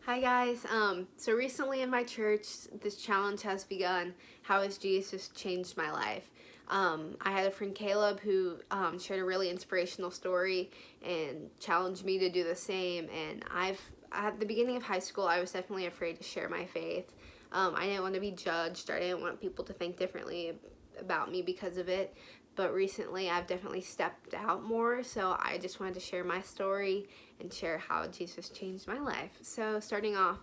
Hi guys. So recently in my church, this challenge has begun. How has Jesus changed my life? I had a friend Caleb who shared a really inspirational story and challenged me to do the same. And at the beginning of high school, I was definitely afraid to share my faith. I didn't want to be judged, or I didn't want people to think differently about me because of it. But recently, I've definitely stepped out more, so I just wanted to share my story and share how Jesus changed my life. So, starting off,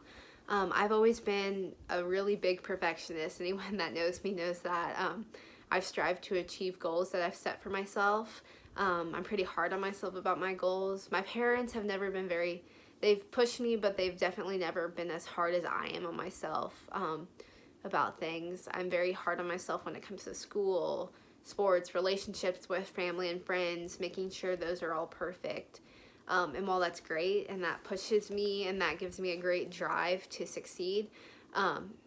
I've always been a really big perfectionist. Anyone that knows me knows that. I've strived to achieve goals that I've set for myself. I'm pretty hard on myself about my goals. My parents have never been they've pushed me, but they've definitely never been as hard as I am on myself about things. I'm very hard on myself when it comes to school, sports, relationships with family and friends, making sure those are all perfect. And while that's great and that pushes me and that gives me a great drive to succeed,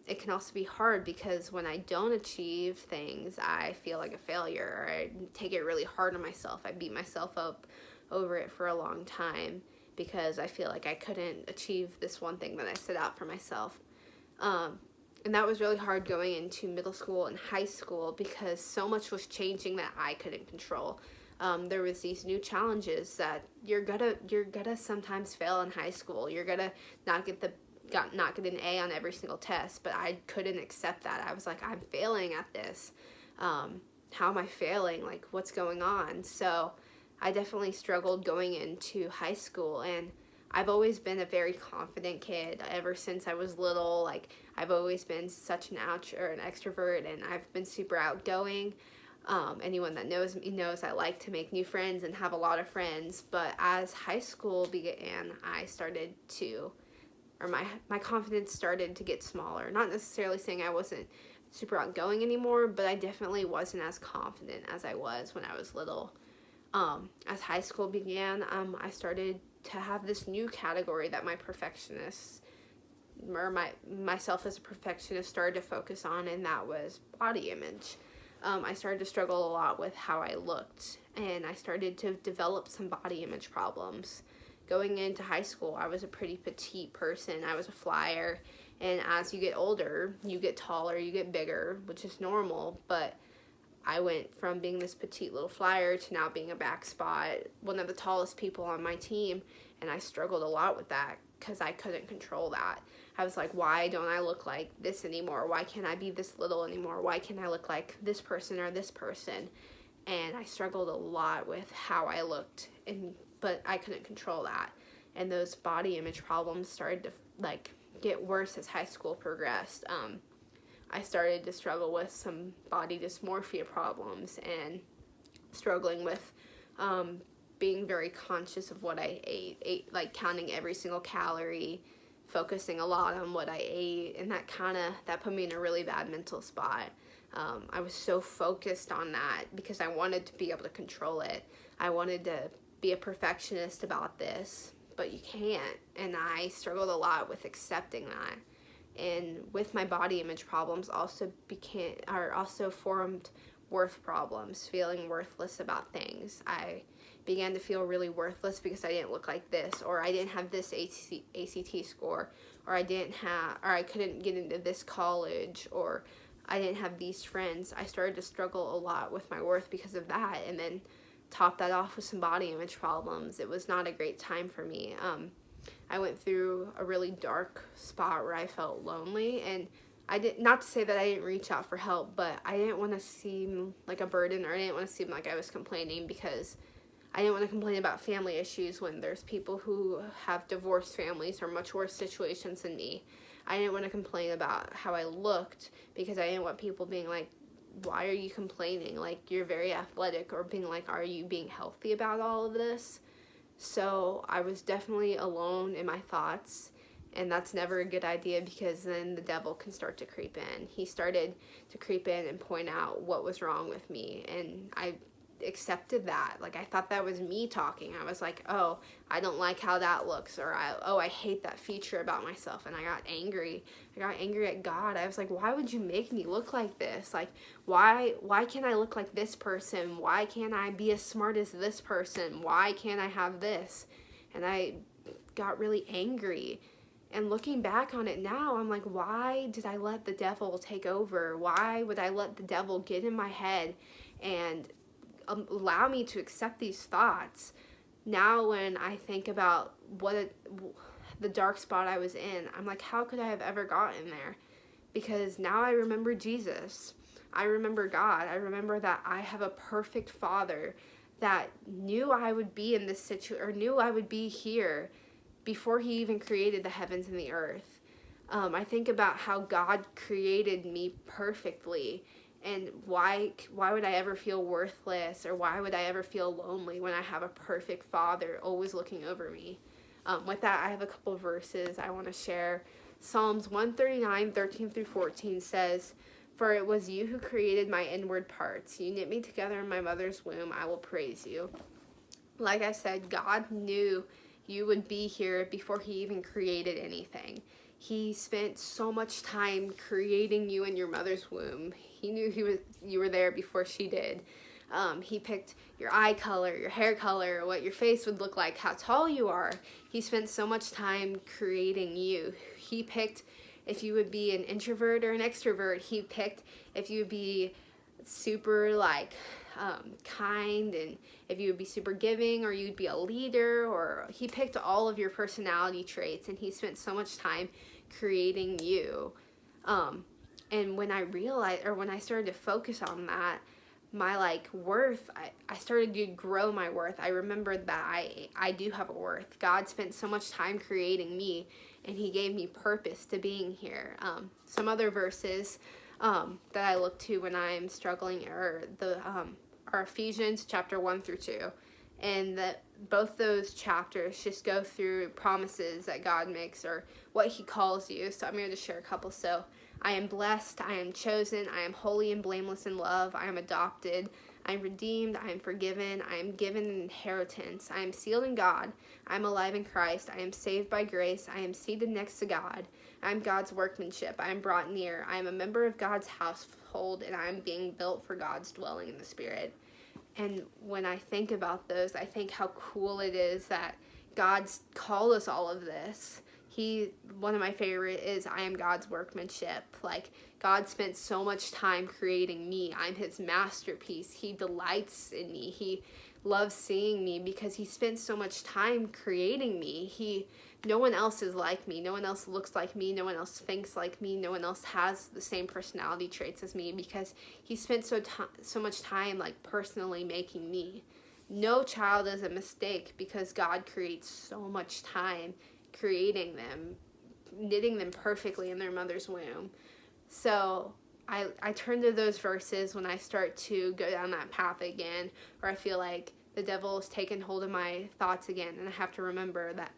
it can also be hard because when I don't achieve things, I feel like a failure, or I take it really hard on myself. I beat myself up over it for a long time because I feel like I couldn't achieve this one thing that I set out for myself. Um, and that was really hard going into middle school and high school because so much was changing that I couldn't control. There was these new challenges that you're gonna sometimes fail in high school. You're gonna not get the not get an A on every single test, but I couldn't accept that. I was like, I'm failing at this. How am I failing? Like, what's going on? So I definitely struggled going into high school, and I've always been a very confident kid ever since I was little. Like, I've always been such an extrovert, and I've been super outgoing. Anyone that knows me knows I like to make new friends and have a lot of friends. But as high school began, I started to, or my confidence started to get smaller. Not necessarily saying I wasn't super outgoing anymore, but I definitely wasn't as confident as I was when I was little. As high school began, I started to have this new category that my perfectionists, or myself as a perfectionist, started to focus on, and that was body image. I started to struggle a lot with how I looked, and I started to develop some body image problems. Going into high school, I was a pretty petite person. I was a flyer, and as you get older, you get taller, you get bigger, which is normal, but I went from being this petite little flyer to now being a back spot, one of the tallest people on my team, and I struggled a lot with that because I couldn't control that. I was like, why don't I look like this anymore? Why can't I be this little anymore? Why can't I look like this person or this person? And I struggled a lot with how I looked, but I couldn't control that. And those body image problems started to get worse as high school progressed. I started to struggle with some body dysmorphia problems and struggling with being very conscious of what I ate, like counting every single calorie, focusing a lot on what I ate, and that put me in a really bad mental spot. I was so focused on that because I wanted to be able to control it. I wanted to be a perfectionist about this, but you can't, and I struggled a lot with accepting that. And with my body image problems also formed worth problems, feeling worthless about things. I began to feel really worthless because I didn't look like this, or I didn't have this ACT score, or I couldn't get into this college, or I didn't have these friends. I started to struggle a lot with my worth because of that, and then top that off with some body image problems. It was not a great time for me. I went through a really dark spot where I felt lonely, and I did not to say that I didn't reach out for help, but I didn't want to seem like a burden, or I didn't want to seem like I was complaining, because I didn't want to complain about family issues when there's people who have divorced families or much worse situations than me. I didn't want to complain about how I looked because I didn't want people being like, why are you complaining? Like, you're very athletic, or being like, are you being healthy about all of this? So I was definitely alone in my thoughts, and that's never a good idea because then the devil can start to creep in. He started to creep in and point out what was wrong with me, and I accepted that. Like, I thought that was me talking. I was like, oh, I don't like how that looks, or I hate that feature about myself, and I got angry. I got angry at God. I was like, why would you make me look like this? Like, why can't I look like this person? Why can't I be as smart as this person? Why can't I have this? And I got really angry, And looking back on it now, I'm like, why did I let the devil take over? Why would I let the devil get in my head and allow me to accept these thoughts? Now when I think about the dark spot I was in, I'm like, how could I have ever gotten there? Because now I remember Jesus. I remember God. I remember that I have a perfect Father that knew I would be in this situation, or knew I would be here before he even created the heavens and the earth. I think about how God created me perfectly, and why would I ever feel worthless, or why would I ever feel lonely when I have a perfect Father always looking over me? With that, I have a couple of verses I want to share. Psalms 139, 13 through 14 says, "For it was you who created my inward parts. You knit me together in my mother's womb. I will praise you." Like I said, God knew you would be here before he even created anything. He spent so much time creating you in your mother's womb. He knew you were there before she did. He picked your eye color, your hair color, what your face would look like, how tall you are. He spent so much time creating you. He picked if you would be an introvert or an extrovert. He picked if you would be super kind, and if you would be super giving, or you'd be a leader, or he picked all of your personality traits, and he spent so much time creating you. And when I realized, or when I started to focus on that, my worth, I started to grow my worth. I remembered that I do have a worth. God spent so much time creating me, and he gave me purpose to being here. Some other verses that I look to when I'm struggling are Ephesians chapter 1 through 2. And that both those chapters just go through promises that God makes, or what he calls you. So I'm going to just share a couple. So, I am blessed, I am chosen, I am holy and blameless in love, I am adopted, I am redeemed, I am forgiven, I am given an inheritance, I am sealed in God, I am alive in Christ, I am saved by grace, I am seated next to God, I am God's workmanship, I am brought near, I am a member of God's household, and I am being built for God's dwelling in the Spirit. And when I think about those, I think how cool it is that God's called us all of this. One of my favorite is, I am God's workmanship. Like, God spent so much time creating me. I'm his masterpiece. He delights in me. He loves seeing me because he spent so much time creating me. No one else is like me. No one else looks like me. No one else thinks like me. No one else has the same personality traits as me, because he spent so much time personally making me. No child is a mistake, because God creates so much time creating them, knitting them perfectly in their mother's womb. So I turn to those verses when I start to go down that path again, or I feel like the devil has taken hold of my thoughts again, and I have to remember that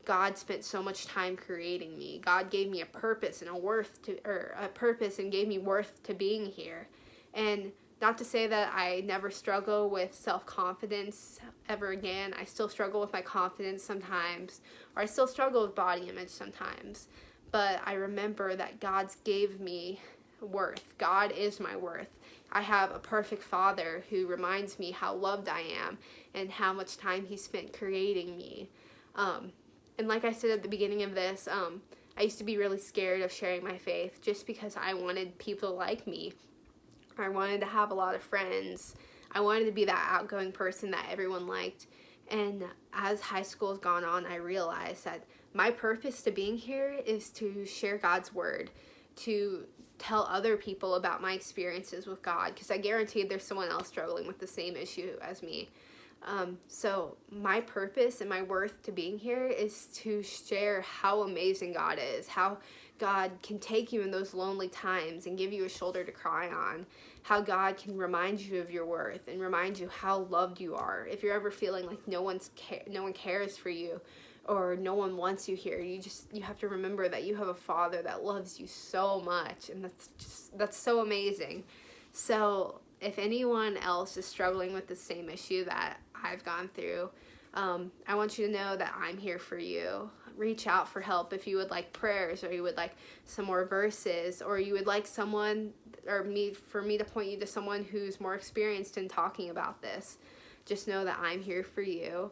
God spent so much time creating me. God gave me a purpose and a purpose, and gave me worth to being here. And not to say that I never struggle with self-confidence ever again. I still struggle with my confidence sometimes, or I still struggle with body image sometimes. But I remember that God's gave me worth. God is my worth. I have a perfect Father who reminds me how loved I am, and how much time he spent creating me. And like I said at the beginning of this, I used to be really scared of sharing my faith, just because I wanted people to like me. I wanted to have a lot of friends. I wanted to be that outgoing person that everyone liked. And as high school has gone on, I realized that my purpose to being here is to share God's word, to tell other people about my experiences with God, because I guarantee there's someone else struggling with the same issue as me. So my purpose and my worth to being here is to share how amazing God is, how God can take you in those lonely times and give you a shoulder to cry on, how God can remind you of your worth and remind you how loved you are. If you're ever feeling like no one cares for you, or no one wants you here, you have to remember that you have a Father that loves you so much, and that's so amazing. So if anyone else is struggling with the same issue that I've gone through, I want you to know that I'm here for you. Reach out for help if you would like prayers, or you would like some more verses, or you would like someone, or for me to point you to someone who's more experienced in talking about this. Just know that I'm here for you.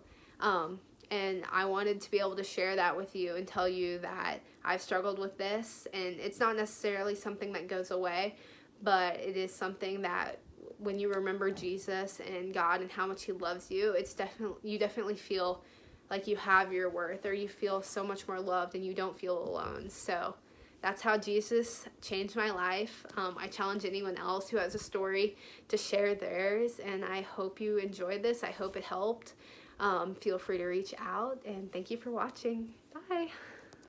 And I wanted to be able to share that with you and tell you that I've struggled with this, and it's not necessarily something that goes away, but it is something that when you remember Jesus and God and how much he loves you, you definitely feel like you have your worth, or you feel so much more loved and you don't feel alone. So that's how Jesus changed my life. I challenge anyone else who has a story to share theirs, and I hope you enjoyed this. I hope it helped. Feel free to reach out, and thank you for watching. Bye.